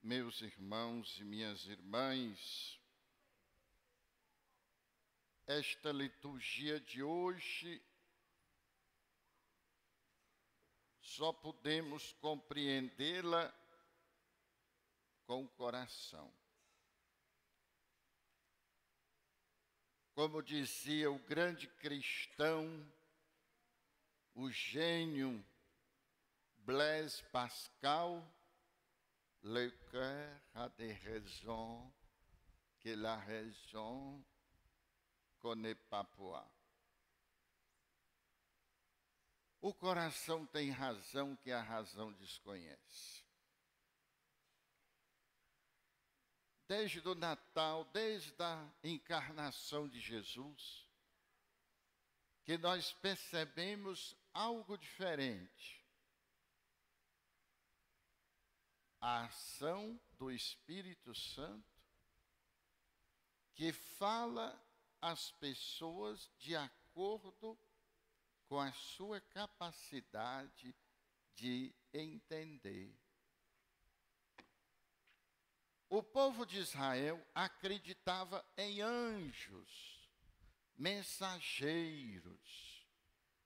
meus irmãos e minhas irmãs, esta liturgia de hoje só podemos compreendê-la com o coração. Como dizia o grande cristão, o gênio Blaise Pascal, le cœur a des raisons que la raison connaît pas point. O coração tem razão que a razão desconhece. Desde o Natal, desde a encarnação de Jesus, que nós percebemos algo diferente. A ação do Espírito Santo, que fala às pessoas de acordo com a sua capacidade de entender. O povo de Israel acreditava em anjos, mensageiros,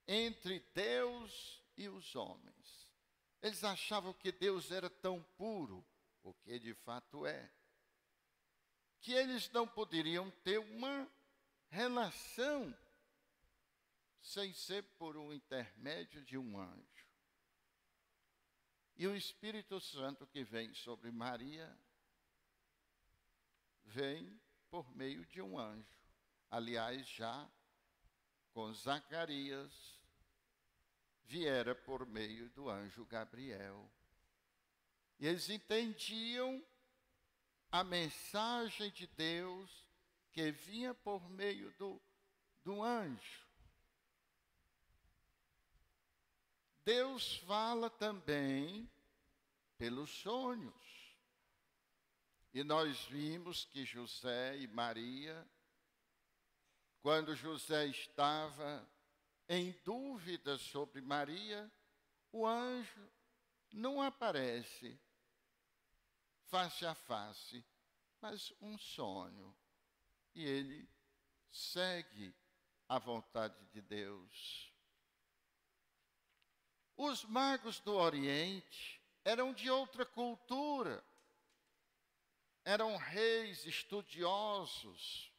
entre Deus e os homens. Eles achavam que Deus era tão puro, o que de fato é, que eles não poderiam ter uma relação sem ser por um intermédio de um anjo. E o Espírito Santo que vem sobre Maria, vem por meio de um anjo. Aliás, já com Zacarias, viera por meio do anjo Gabriel. E eles entendiam a mensagem de Deus que vinha por meio do anjo. Deus fala também pelos sonhos. E nós vimos que José e Maria, quando José estava em dúvida sobre Maria, o anjo não aparece face a face, mas um sonho. E ele segue a vontade de Deus. Os magos do Oriente eram de outra cultura. Eram reis estudiosos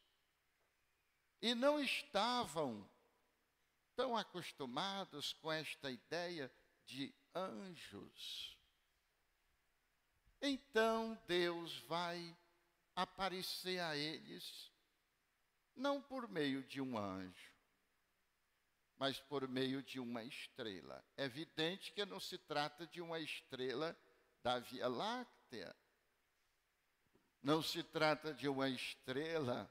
e não estavam tão acostumados com esta ideia de anjos. Então Deus vai aparecer a eles, não por meio de um anjo, mas por meio de uma estrela. É evidente que não se trata de uma estrela da Via Láctea. Não se trata de uma estrela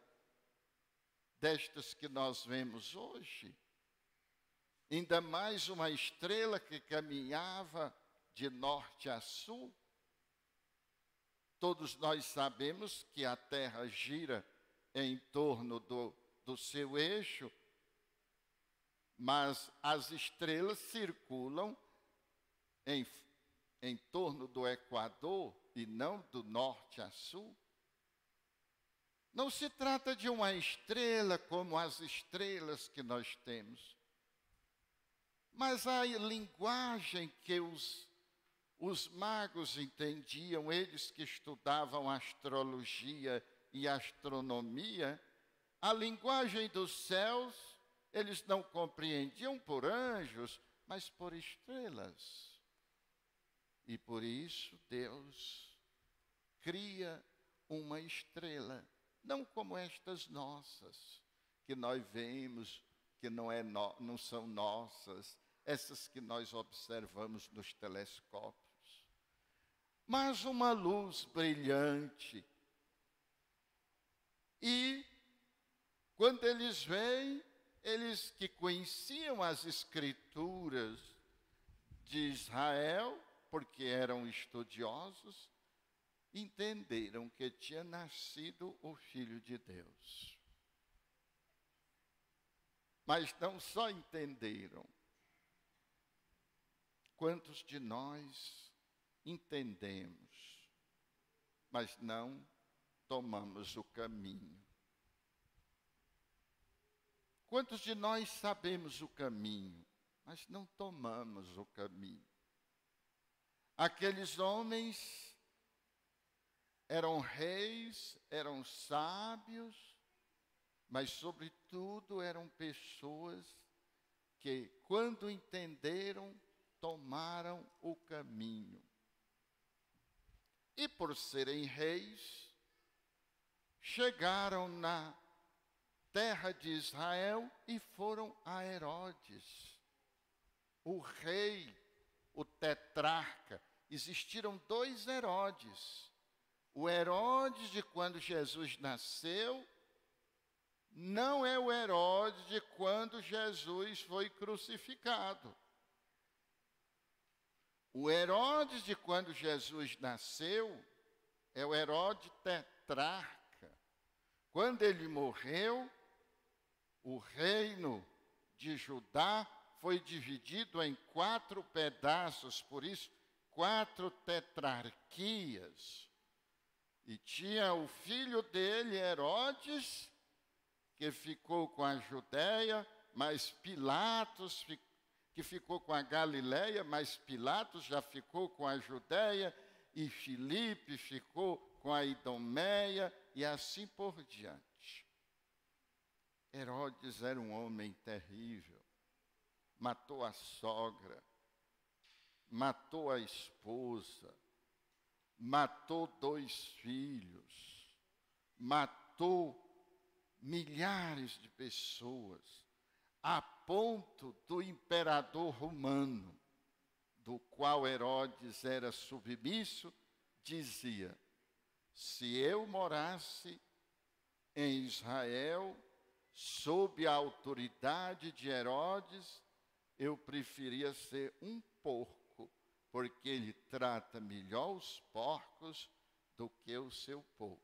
destas que nós vemos hoje. Ainda mais uma estrela que caminhava de norte a sul. Todos nós sabemos que a Terra gira em torno do seu eixo, mas as estrelas circulam em torno do Equador e não do norte a sul. Não se trata de uma estrela como as estrelas que nós temos, mas a linguagem que os magos entendiam, eles que estudavam astrologia e astronomia, a linguagem dos céus, eles não compreendiam por anjos, mas por estrelas. E por isso Deus cria uma estrela, não como estas nossas, que nós vemos, que não são nossas, essas que nós observamos nos telescópios, mas uma luz brilhante. E quando eles veem, eles que conheciam as escrituras de Israel, porque eram estudiosos, entenderam que tinha nascido o Filho de Deus. Mas não só entenderam. Quantos de nós entendemos mas não tomamos o caminho. Quantos de nós sabemos o caminho, mas não tomamos o caminho? Aqueles homens eram reis, eram sábios, mas, sobretudo, eram pessoas que, quando entenderam, tomaram o caminho. E, por serem reis, chegaram na terra de Israel e foram a Herodes, o rei, o tetrarca. Existiram 2 Herodes. O Herodes de quando Jesus nasceu não é o Herodes de quando Jesus foi crucificado. O Herodes de quando Jesus nasceu é o Herodes tetrarca. Quando ele morreu, o reino de Judá foi dividido em 4 pedaços, por isso, 4 tetrarquias. E tinha o filho dele, Herodes, que ficou com a Judéia, mas Pilatos, que ficou com a Galiléia, mas Pilatos já ficou com a Judéia, e Filipe ficou com a Idumeia, e assim por diante. Herodes era um homem terrível. Matou a sogra, matou a esposa, matou 2 filhos, matou milhares de pessoas, a ponto do imperador romano, do qual Herodes era submisso, dizia: se eu morasse em Israel, sob a autoridade de Herodes, eu preferia ser um porco, porque ele trata melhor os porcos do que o seu povo.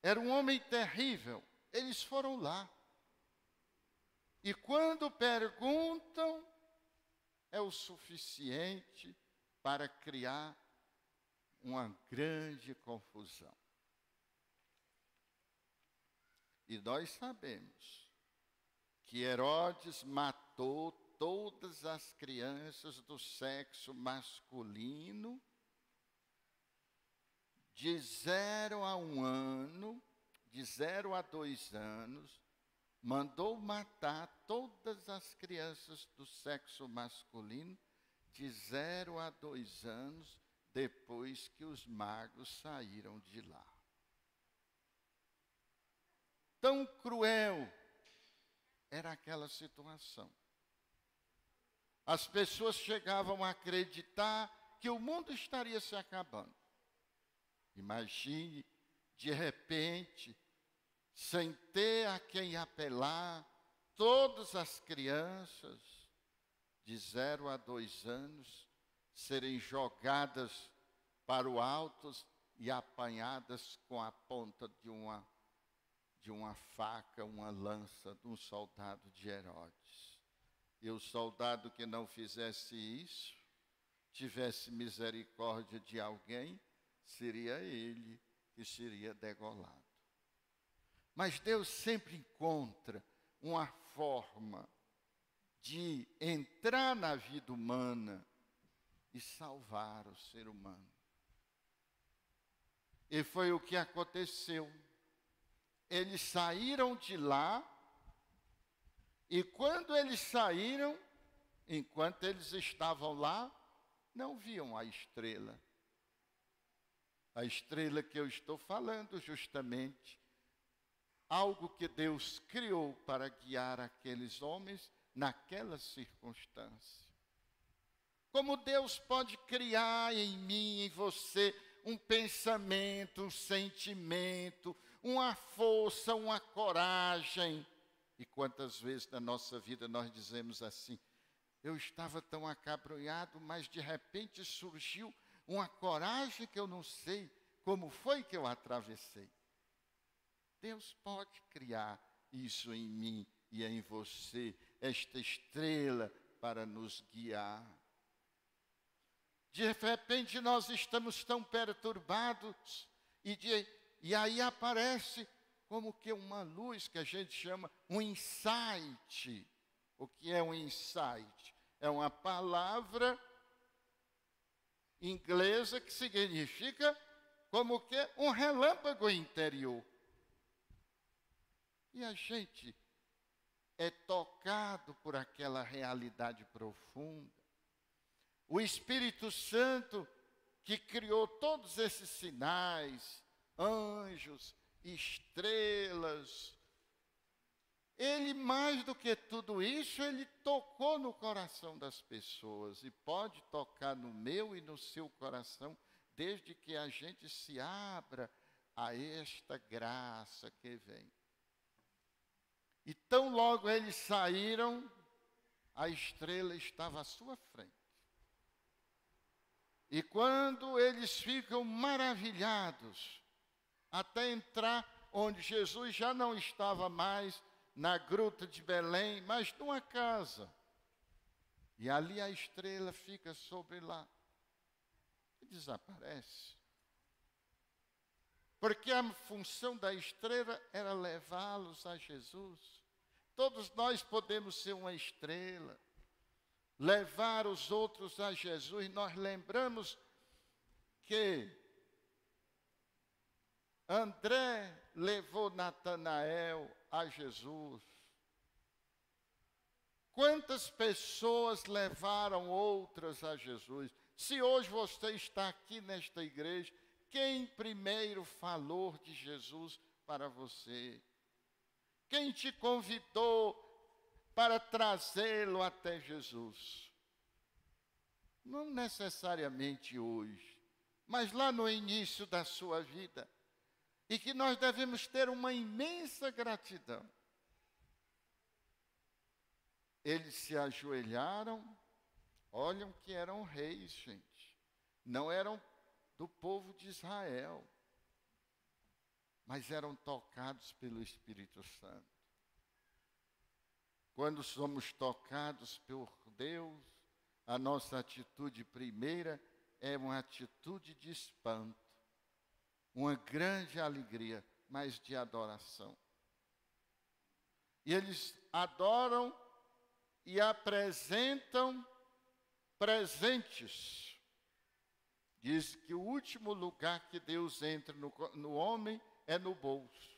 Era um homem terrível. Eles foram lá. E quando perguntam, é o suficiente para criar uma grande confusão. E nós sabemos que Herodes matou todas as crianças do sexo masculino de 0 a 1 ano, de 0 a 2 anos, mandou matar todas as crianças do sexo masculino de 0 a 2 anos, depois que os magos saíram de lá. Tão cruel era aquela situação. As pessoas chegavam a acreditar que o mundo estaria se acabando. Imagine, de repente, sem ter a quem apelar, todas as crianças de 0 a 2 anos serem jogadas para o alto e apanhadas com a ponta de uma faca, uma lança de um soldado de Herodes. E o soldado que não fizesse isso, tivesse misericórdia de alguém, seria ele que seria degolado. Mas Deus sempre encontra uma forma de entrar na vida humana e salvar o ser humano. E foi o que aconteceu. Eles saíram de lá, e quando eles saíram, enquanto eles estavam lá, não viam a estrela. A estrela que eu estou falando, justamente, algo que Deus criou para guiar aqueles homens naquela circunstância. Como Deus pode criar em mim, em você, um pensamento, um sentimento, uma força, uma coragem. E quantas vezes na nossa vida nós dizemos assim: eu estava tão acabrunhado, mas de repente surgiu uma coragem que eu não sei como foi que eu atravessei. Deus pode criar isso em mim e em você, esta estrela para nos guiar. De repente nós estamos tão perturbados e aí aparece como que uma luz que a gente chama um insight. O que é um insight? É uma palavra inglesa que significa como que um relâmpago interior. E a gente é tocado por aquela realidade profunda. O Espírito Santo, que criou todos esses sinais, anjos, estrelas, ele, mais do que tudo isso, ele tocou no coração das pessoas e pode tocar no meu e no seu coração, desde que a gente se abra a esta graça que vem. E tão logo eles saíram, a estrela estava à sua frente. E quando eles ficam maravilhados, até entrar onde Jesus já não estava mais na gruta de Belém, mas numa casa. E ali a estrela fica sobre lá e desaparece. Porque a função da estrela era levá-los a Jesus. Todos nós podemos ser uma estrela, levar os outros a Jesus. Nós lembramos que André levou Natanael a Jesus. Quantas pessoas levaram outras a Jesus? Se hoje você está aqui nesta igreja, quem primeiro falou de Jesus para você? Quem te convidou para trazê-lo até Jesus? Não necessariamente hoje, mas lá no início da sua vida. E que nós devemos ter uma imensa gratidão. Eles se ajoelharam, olham que eram reis, gente. Não eram do povo de Israel, mas eram tocados pelo Espírito Santo. Quando somos tocados por Deus, a nossa atitude primeira é uma atitude de espanto, uma grande alegria, mas de adoração. E eles adoram e apresentam presentes. Diz que o último lugar que Deus entra no homem é no bolso.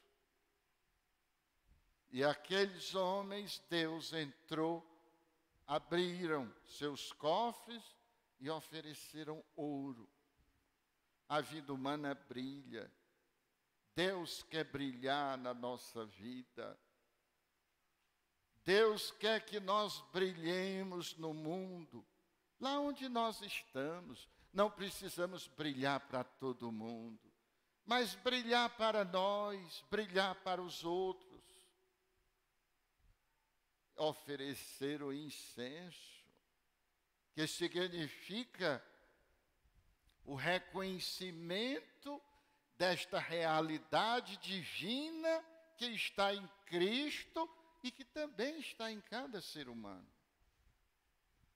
E aqueles homens, Deus entrou, abriram seus cofres e ofereceram ouro. A vida humana brilha. Deus quer brilhar na nossa vida. Deus quer que nós brilhemos no mundo. Lá onde nós estamos, não precisamos brilhar para todo mundo, mas brilhar para nós, brilhar para os outros. Oferecer o incenso, que significa o reconhecimento desta realidade divina que está em Cristo e que também está em cada ser humano.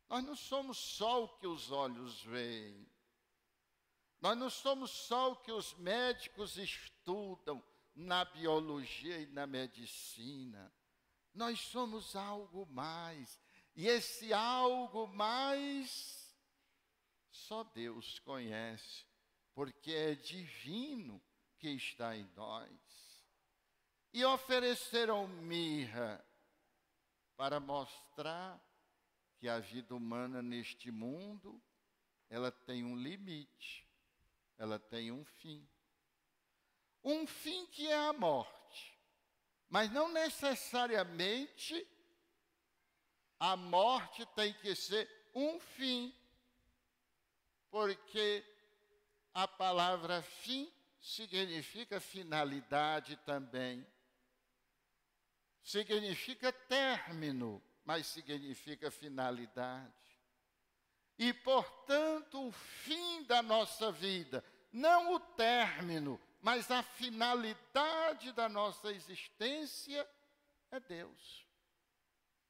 Nós não somos só o que os olhos veem. Nós não somos só o que os médicos estudam na biologia e na medicina. Nós somos algo mais. E esse algo mais, só Deus conhece, porque é divino que está em nós. E ofereceram mirra para mostrar que a vida humana neste mundo, ela tem um limite, ela tem um fim. Um fim que é a morte, mas não necessariamente a morte tem que ser um fim, porque a palavra fim significa finalidade também. Significa término, mas significa finalidade. E, portanto, o fim da nossa vida, não o término, mas a finalidade da nossa existência é Deus.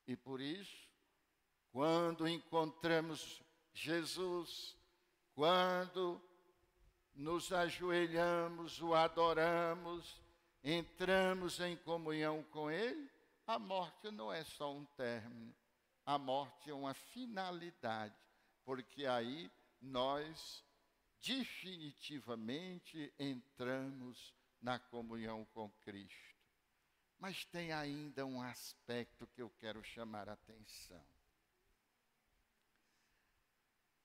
E por isso, quando encontramos Jesus, Quando nos ajoelhamos, o adoramos, entramos em comunhão com Ele, a morte não é só um término, a morte é uma finalidade, porque aí nós definitivamente entramos na comunhão com Cristo. Mas tem ainda um aspecto que eu quero chamar a atenção.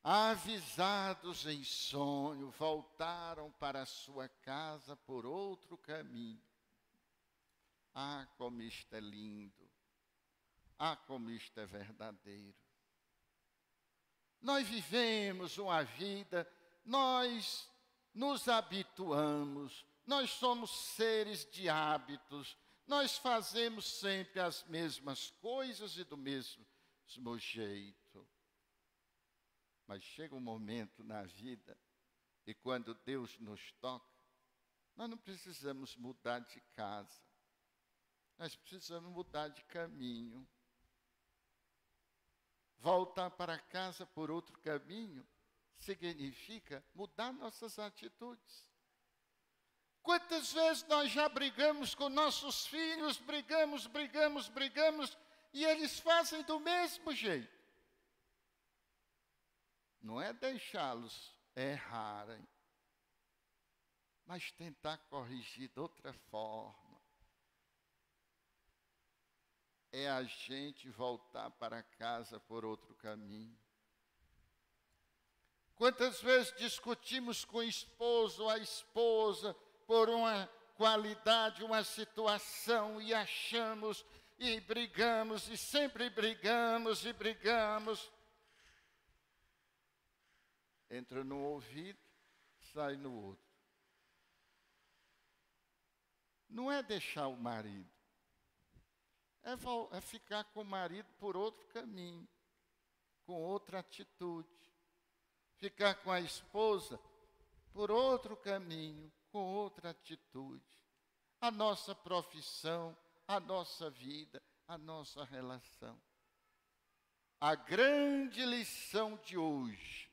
Avisados em sonho, voltaram para a sua casa por outro caminho. Ah, como isto é lindo! Ah, como isto é verdadeiro! Nós vivemos uma vida, nós nos habituamos, nós somos seres de hábitos, nós fazemos sempre as mesmas coisas e do mesmo jeito. Mas chega um momento na vida, e quando Deus nos toca, nós não precisamos mudar de casa, nós precisamos mudar de caminho. Voltar para casa por outro caminho significa mudar nossas atitudes. Quantas vezes nós já brigamos com nossos filhos, brigamos, e eles fazem do mesmo jeito. Não é deixá-los errarem, mas tentar corrigir de outra forma. É a gente voltar para casa por outro caminho. Quantas vezes discutimos com o esposo ou a esposa por uma qualidade, uma situação, e achamos, e brigamos, e sempre brigamos. Entra no ouvido, sai no outro. Não é deixar o marido, é ficar com o marido por outro caminho, com outra atitude. Ficar com a esposa por outro caminho, com outra atitude. A nossa profissão, a nossa vida, a nossa relação. A grande lição de hoje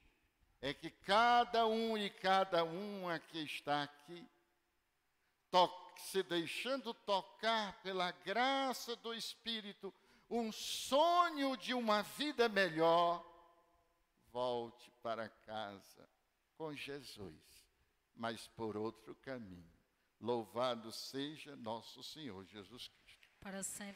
é que cada um e cada uma que está aqui, se deixando tocar pela graça do Espírito, um sonho de uma vida melhor, volte para casa com Jesus, mas por outro caminho. Louvado seja nosso Senhor Jesus Cristo. Para sempre.